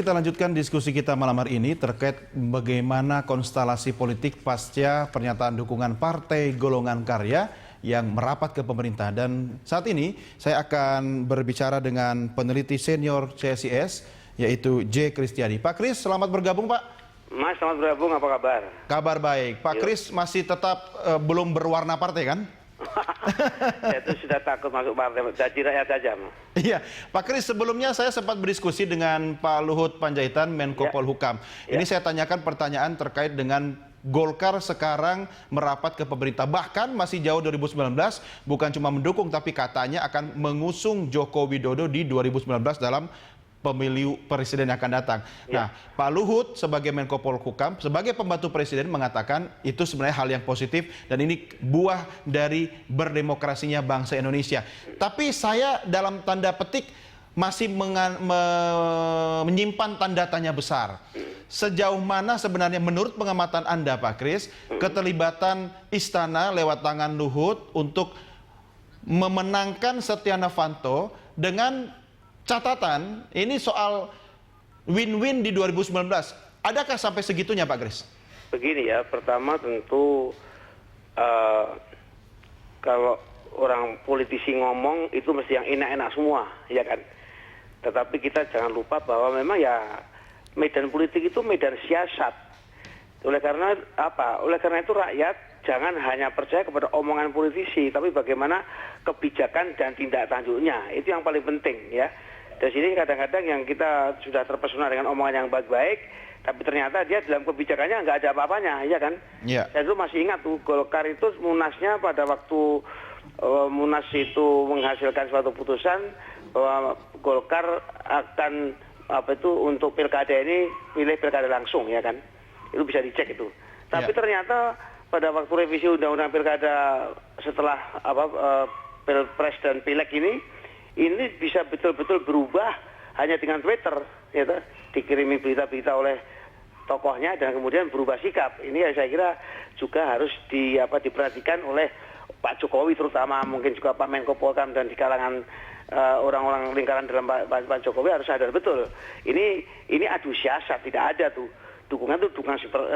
kita lanjutkan diskusi kita malam hari ini terkait bagaimana konstelasi politik pasca pernyataan dukungan Partai Golongan Karya yang merapat ke pemerintah. Dan saat ini saya akan berbicara dengan peneliti senior CSIS, yaitu J. Kristiadi. Pak Kris, selamat bergabung Pak. Mas, selamat bergabung, apa kabar? Kabar baik. Pak Kris masih tetap belum berwarna partai kan? Saya itu sudah takut masuk partai, jadi rakyat saja. Iya, Pak Kris, sebelumnya saya sempat berdiskusi dengan Pak Luhut Panjaitan, Menko Polhukam. Ini saya tanyakan pertanyaan terkait dengan Golkar sekarang merapat ke pemerintah. Bahkan masih jauh 2019, bukan cuma mendukung, tapi katanya akan mengusung Joko Widodo di 2019 dalam pemilu presiden yang akan datang. Nah, Pak Luhut sebagai Menko Polhukam, sebagai pembantu presiden mengatakan itu sebenarnya hal yang positif dan ini buah dari berdemokrasinya bangsa Indonesia. Tapi saya dalam tanda petik masih menyimpan tanda tanya besar. Sejauh mana sebenarnya menurut pengamatan Anda Pak Kris, keterlibatan istana lewat tangan Luhut untuk memenangkan Setia Novanto dengan catatan ini soal win-win di 2019. Adakah sampai segitunya Pak Kris? Begini ya, pertama tentu kalau orang politisi ngomong itu mesti yang enak-enak semua, ya kan? Tetapi kita jangan lupa bahwa memang ya medan politik itu medan siasat. Oleh karena apa? Oleh karena itu rakyat jangan hanya percaya kepada omongan politisi, tapi bagaimana kebijakan dan tindak lanjutnya. Itu yang paling penting ya. Dari sini kadang-kadang yang kita sudah terpesona dengan omongan yang baik-baik, tapi ternyata dia dalam kebijakannya nggak ada apa-apanya, ya kan? Yeah. Saya dulu masih ingat tuh, Golkar itu munasnya pada waktu munas itu menghasilkan suatu putusan bahwa Golkar akan untuk pilkada ini pilih pilkada langsung, ya kan? Itu bisa dicek itu. Tapi ternyata pada waktu revisi undang-undang pilkada setelah pilpres dan pileg ini bisa betul-betul berubah hanya dengan Twitter, ya, dikirimi berita-berita oleh tokohnya dan kemudian berubah sikap. Ini yang saya kira juga harus diperhatikan oleh Pak Jokowi, terutama mungkin juga Pak Menko Polhukam dan di kalangan orang-orang lingkaran dalam Pak Jokowi harus sadar betul. Ini adu siasat, tidak ada tuh dukungan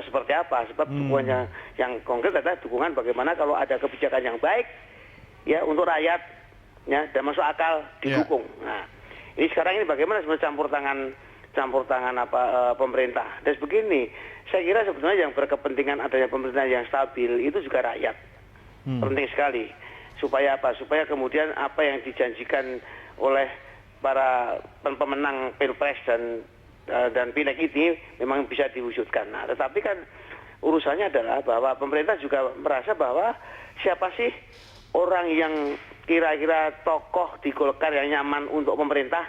seperti apa. Sebab dukungannya yang konkret adalah dukungan bagaimana kalau ada kebijakan yang baik ya untuk rakyat. Ya, dan masuk akal didukung. Nah, ini sekarang ini bagaimana sebenarnya campur tangan pemerintah. Dan begini, saya kira sebenarnya yang berkepentingan adanya pemerintahan yang stabil itu juga rakyat. Penting sekali. Supaya apa? Supaya kemudian apa yang dijanjikan oleh para pemenang pilpres dan pileg ini memang bisa diwujudkan. Nah, tetapi kan urusannya adalah bahwa pemerintah juga merasa bahwa siapa sih orang yang kira-kira tokoh di Golkar yang nyaman untuk pemerintah.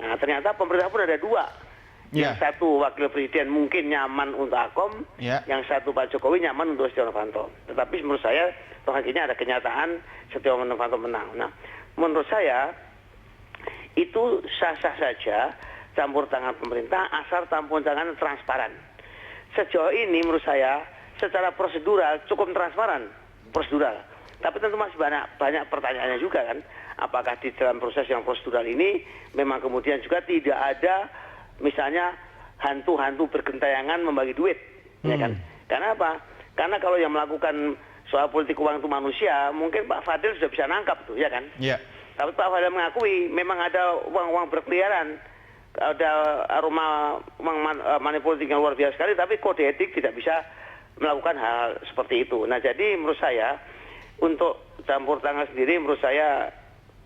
Nah, ternyata pemerintah pun ada dua. Yang satu wakil presiden mungkin nyaman untuk Akom, yang satu Pak Jokowi nyaman untuk Setia Novanto. Tetapi menurut saya, toh akhirnya ada kenyataan Setia Novanto menang. Nah, menurut saya itu sah-sah saja campur tangan pemerintah asal campur tangan transparan. Sejauh ini menurut saya secara prosedural cukup transparan, prosedural. Tapi tentu masih banyak pertanyaannya juga kan. Apakah di dalam proses yang prosedural ini memang kemudian juga tidak ada misalnya hantu-hantu bergentayangan membagi duit, ya kan? Karena apa? Karena kalau yang melakukan soal politik uang itu manusia, mungkin Pak Fadil sudah bisa nangkap tuh, ya kan? Iya. Tapi Pak Fadil mengakui memang ada uang-uang berkeliaran, ada aroma money politik yang luar biasa sekali, tapi kode etik tidak bisa melakukan hal seperti itu. Nah, jadi menurut saya untuk campur tangan sendiri menurut saya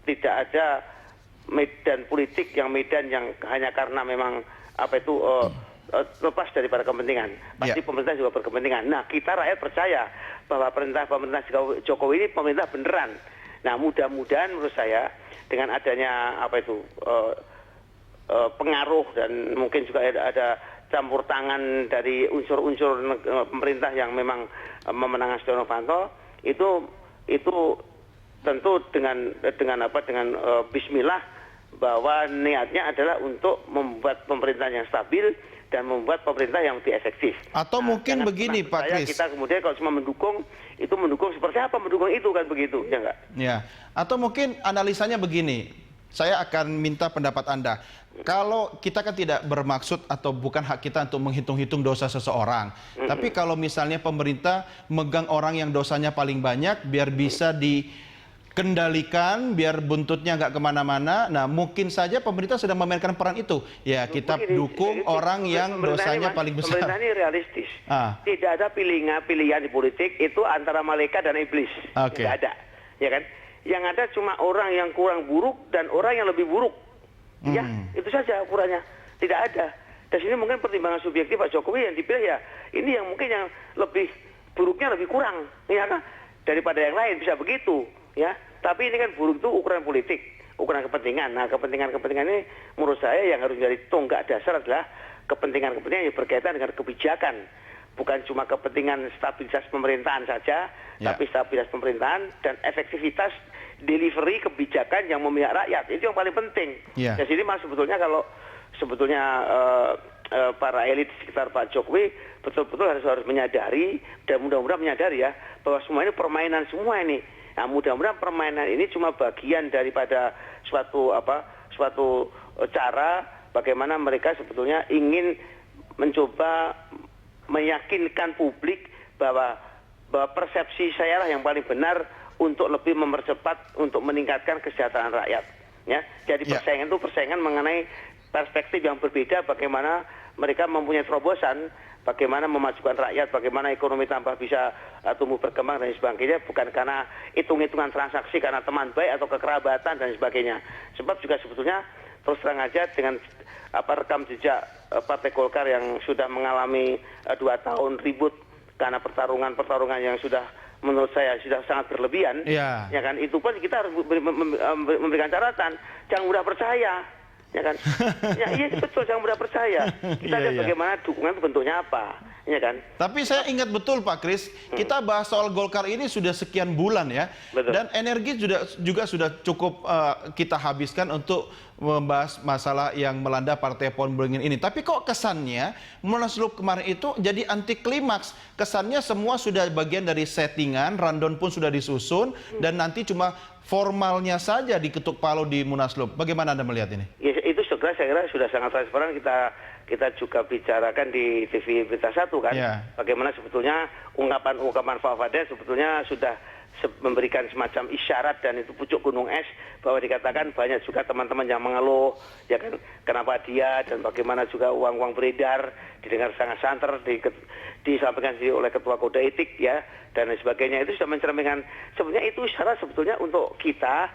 tidak ada medan politik yang hanya karena memang lepas daripada kepentingan. Pasti pemerintah juga berkepentingan. Nah, kita rakyat percaya bahwa pemerintah Jokowi ini pemerintah beneran. Nah, mudah-mudahan menurut saya dengan adanya pengaruh dan mungkin juga ada campur tangan dari unsur-unsur pemerintah yang memang memenangkan Setia Novanto itu tentu dengan bismillah bahwa niatnya adalah untuk membuat pemerintahan yang stabil dan membuat pemerintah yang lebih efektif. Atau mungkin begini Pak Kris. Kita kemudian kalau cuma mendukung seperti apa mendukung itu kan begitu, ya enggak? Ya. Atau mungkin analisanya begini. Saya akan minta pendapat Anda. Kalau kita kan tidak bermaksud atau bukan hak kita untuk menghitung-hitung dosa seseorang. Tapi kalau misalnya pemerintah megang orang yang dosanya paling banyak biar bisa dikendalikan, biar buntutnya nggak kemana-mana. Nah, mungkin saja pemerintah sedang memainkan peran itu. Ya, kita dukung orang yang dosanya paling besar. Pemerintah ini realistis. Ah. Tidak ada pilihan di politik itu antara malaikat dan iblis. Oke. Tidak ada, ya kan? Yang ada cuma orang yang kurang buruk dan orang yang lebih buruk. Ya, itu saja ukurannya. Tidak ada. Dan sini mungkin pertimbangan subjektif Pak Jokowi yang dipilih ya, ini yang mungkin yang lebih buruknya lebih kurang, ya kan? Daripada yang lain bisa begitu, ya. Tapi ini kan buruk itu ukuran politik, ukuran kepentingan. Nah, kepentingan-kepentingan ini menurut saya yang harus menjadi tonggak dasar adalah kepentingan-kepentingan yang berkaitan dengan kebijakan. Bukan cuma kepentingan stabilitas pemerintahan saja, tapi stabilitas pemerintahan dan efektivitas delivery kebijakan yang memihak rakyat. Itu yang paling penting. Dan sini mas sebetulnya kalau sebetulnya para elit sekitar Pak Jokowi betul-betul harus menyadari dan mudah-mudahan menyadari ya bahwa semua ini permainan semua ini. Nah, mudah-mudahan permainan ini cuma bagian daripada suatu cara bagaimana mereka sebetulnya ingin mencoba meyakinkan publik bahwa persepsi saya lah yang paling benar untuk lebih mempercepat untuk meningkatkan kesejahteraan rakyat. Ya, jadi persaingan itu persaingan mengenai perspektif yang berbeda, bagaimana mereka mempunyai terobosan, bagaimana memajukan rakyat, bagaimana ekonomi tambah bisa tumbuh berkembang dan sebagainya, bukan karena hitung-hitungan transaksi, karena teman baik atau kekerabatan dan sebagainya. Sebab juga sebetulnya terus terang aja dengan rekam jejak Partai Golkar yang sudah mengalami 2 tahun ribut karena pertarungan yang sudah menurut saya sudah sangat berlebihan, ya kan? Itu pun kita harus memberikan catatan, jangan mudah percaya, ya kan? Iya betul, jangan mudah percaya. Kita lihat bagaimana dukungan itu bentuknya apa, ya kan? Tapi saya ingat betul Pak Kris, kita bahas soal Golkar ini sudah sekian bulan ya, dan energi juga sudah cukup kita habiskan untuk membahas masalah yang melanda Partai Pohon Beringin ini. Tapi kok kesannya Munaslup kemarin itu jadi anti klimaks. Kesannya semua sudah bagian dari settingan, rundown pun sudah disusun, dan nanti cuma formalnya saja diketuk palu di Munaslup. Bagaimana Anda melihat ini? Ya, itu saya kira sudah sangat transparan kita juga bicarakan di TV Berita 1 kan. Bagaimana sebetulnya ungkapan Pak Fadel sebetulnya sudah memberikan semacam isyarat dan itu pucuk gunung es bahwa dikatakan banyak juga teman-teman yang mengeluh ya kan kenapa dia dan bagaimana juga uang-uang beredar didengar sangat santer disampaikan oleh ketua kode etik ya dan lain sebagainya. Itu sudah mencerminkan sebenarnya itu isyarat sebetulnya untuk kita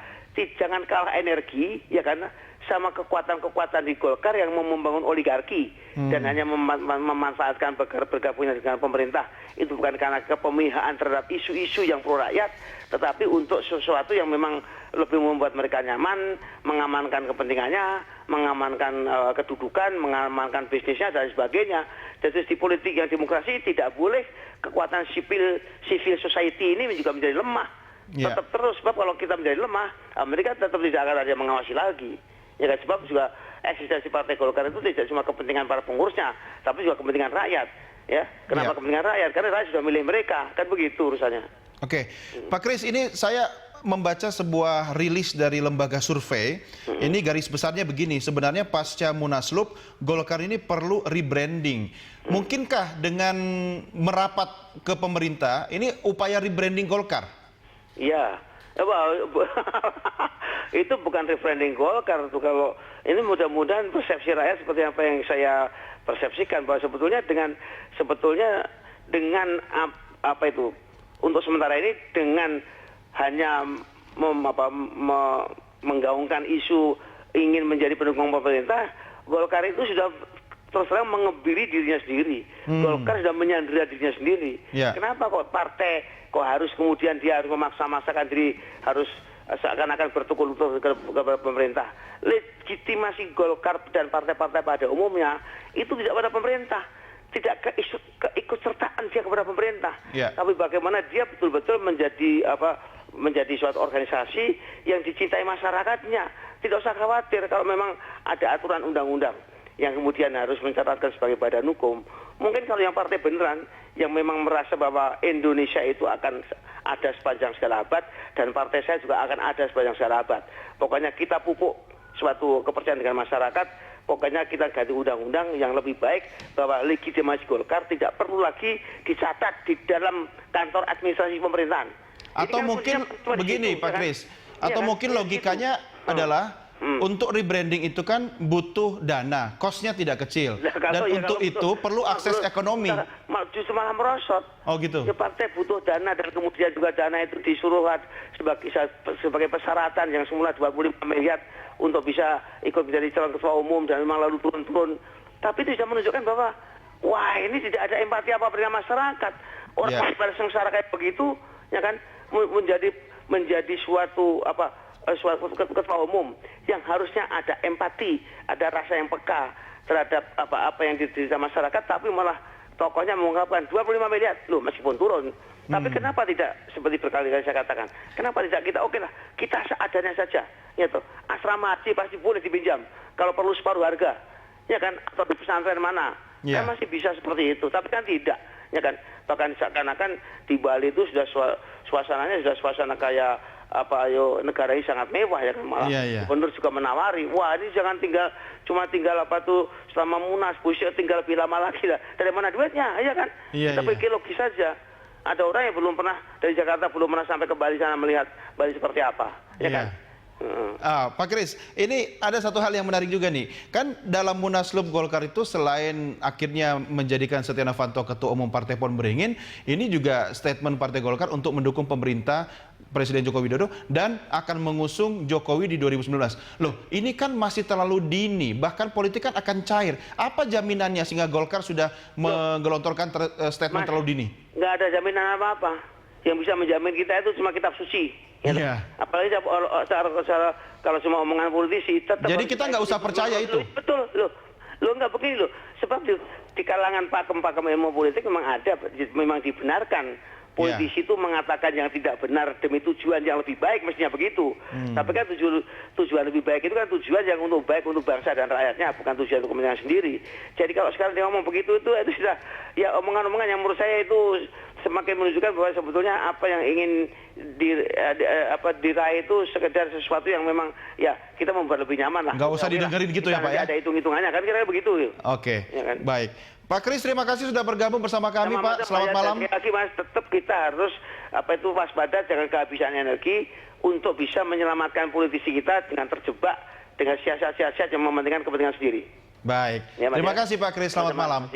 jangan kalah energi ya kan sama kekuatan-kekuatan di Golkar yang mau membangun oligarki dan hanya memanfaatkan bergabungnya dengan pemerintah. Itu bukan karena kepemihaan terhadap isu-isu yang pro rakyat, tetapi untuk sesuatu yang memang lebih membuat mereka nyaman, mengamankan kepentingannya, mengamankan kedudukan, mengamankan bisnisnya dan sebagainya. Jadi di politik yang demokrasi tidak boleh kekuatan civil society ini juga menjadi lemah. Tetap terus, sebab kalau kita menjadi lemah, mereka tetap tidak akan ada yang mengawasi lagi. Ya kan, sebab juga eksistensi Partai Golkar itu tidak cuma kepentingan para pengurusnya, tapi juga kepentingan rakyat. Ya, kenapa kepentingan rakyat? Karena rakyat sudah milih mereka, kan begitu urusannya. Oke, Pak Kris, ini saya membaca sebuah rilis dari lembaga survei. Ini garis besarnya begini, sebenarnya pasca Munaslup, Golkar ini perlu rebranding. Mungkinkah dengan merapat ke pemerintah, ini upaya rebranding Golkar? Iya. Itu bukan rebranding Golkar tuh, kalau ini mudah-mudahan persepsi rakyat seperti apa yang saya persepsikan bahwa sebetulnya dengan apa itu untuk sementara ini dengan hanya menggaungkan isu ingin menjadi pendukung pemerintah, Golkar itu sudah terus terang mengebiri dirinya sendiri. Golkar sudah menyandera dirinya sendiri. Kenapa kok partai kok harus kemudian dia harus memaksa-maksakan diri harus seakan-akan bertukul kepada pemerintah. Legitimasi Golkar dan partai-partai pada umumnya itu tidak pada pemerintah, tidak keikutsertaan dia kepada pemerintah, tapi bagaimana dia betul-betul menjadi suatu organisasi yang dicintai masyarakatnya. Tidak usah khawatir kalau memang ada aturan undang-undang yang kemudian harus mencatatkan sebagai badan hukum. Mungkin kalau yang partai beneran yang memang merasa bahwa Indonesia itu akan ada sepanjang segala abad dan partai saya juga akan ada sepanjang segala abad. Pokoknya kita pupuk suatu kepercayaan dengan masyarakat pokoknya kita ganti undang-undang yang lebih baik bahwa legitimasi Golkar tidak perlu lagi dicatat di dalam kantor administrasi pemerintahan. Jadi Atau kan mungkin cuma di begini situ, Pak ya kan? Kris, Iya atau kan? mungkin Iya, logikanya gitu. adalah untuk rebranding itu kan butuh dana, cost-nya tidak kecil. Nah, Dan kalau- ya, untuk kalau itu perlu akses ekonomi. Justru malah merosot. Oh gitu. Ya, partai butuh dana dan kemudian juga dana itu disuruh sebagai persyaratan yang semula 25 miliar untuk bisa ikut menjadi calon ketua umum dan memang lalu turun-turun. Tapi itu sudah menunjukkan bahwa wah ini tidak ada empati apa dengan masyarakat. Orang pada sengsara kayak begitu, ya kan menjadi suatu ketua umum yang harusnya ada empati, ada rasa yang peka terhadap apa yang diderita masyarakat, tapi malah tokohnya mengungkapkan 25 miliar, loh meskipun turun. Tapi kenapa tidak, seperti berkali-kali saya katakan, kenapa tidak kita, oke lah, kita seadanya saja. Ya toh, asrama haji pasti boleh dipinjam, kalau perlu separuh harga, ya kan, atau di pesantren mana, kan masih bisa seperti itu, tapi kan tidak, ya kan. Bahkan seakan-akan di Bali itu sudah suasananya sudah suasana kayak negara ini sangat mewah ya kan, malah gubernur juga menawari, wah ini jangan cuma tinggal selama Munas, buset tinggal lebih lama lagi lah, dari mana duitnya, ya kan? Kita pikir logis saja. Ada orang yang belum pernah dari Jakarta belum pernah sampai ke Bali sana melihat Bali seperti apa, ya kan? Pak Kris, ini ada satu hal yang menarik juga nih. Kan dalam Munaslup Golkar itu selain akhirnya menjadikan Setia Novanto Ketua Umum Partai Pohon Beringin, ini juga statement Partai Golkar untuk mendukung pemerintah Presiden Joko Widodo dan akan mengusung Jokowi di 2019. Loh, ini kan masih terlalu dini, bahkan politik kan akan cair. Apa jaminannya sehingga Golkar sudah menggelontorkan statement terlalu dini? Nggak ada jaminan apa-apa. Yang bisa menjamin kita itu cuma kitab suci. Ya. Apalagi kalau cuma omongan politisi. Jadi kita nggak usah percaya itu. Betul, lo nggak begini loh. Sebab di kalangan pakem-pakem ilmu politik memang dibenarkan. Politisi itu mengatakan yang tidak benar demi tujuan yang lebih baik, mestinya begitu. Tapi kan tujuan lebih baik itu kan tujuan yang untuk baik untuk bangsa dan rakyatnya, bukan tujuan untuk kepentingan sendiri. Jadi kalau sekarang dia ngomong begitu itu sudah ya omongan-omongan yang menurut saya itu semakin menunjukkan bahwa sebetulnya apa yang ingin diraih itu sekedar sesuatu yang memang ya kita membuat lebih nyaman lah. Nggak usah didengerin gitu ya Pak ya? Ada hitung-hitungannya kan kira-kira begitu. Oke, ya kan? Baik. Pak Kris, terima kasih sudah bergabung bersama kami Pak. Selamat malam. Sekali lagi Mas, tetap kita harus waspada jangan kehabisan energi untuk bisa menyelamatkan politisi kita dengan terjebak dengan siasat-siasat yang mementingkan kepentingan sendiri. Baik, terima kasih Pak Kris, selamat malam.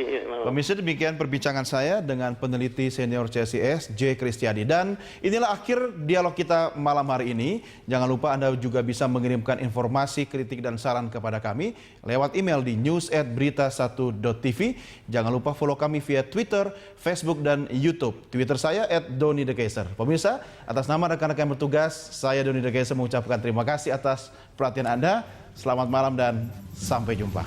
Pemirsa, demikian perbincangan saya dengan peneliti senior CSIS J. Kristiadi. Dan inilah akhir dialog kita malam hari ini. Jangan lupa Anda juga bisa mengirimkan informasi, kritik, dan saran kepada kami lewat email di news@berita1.tv. Jangan lupa follow kami via Twitter, Facebook, dan YouTube. Twitter saya @DoniTheKaiser. Pemirsa, atas nama rekan-rekan bertugas, saya Doni The Kaiser mengucapkan terima kasih atas perhatian Anda. Selamat malam dan sampai jumpa.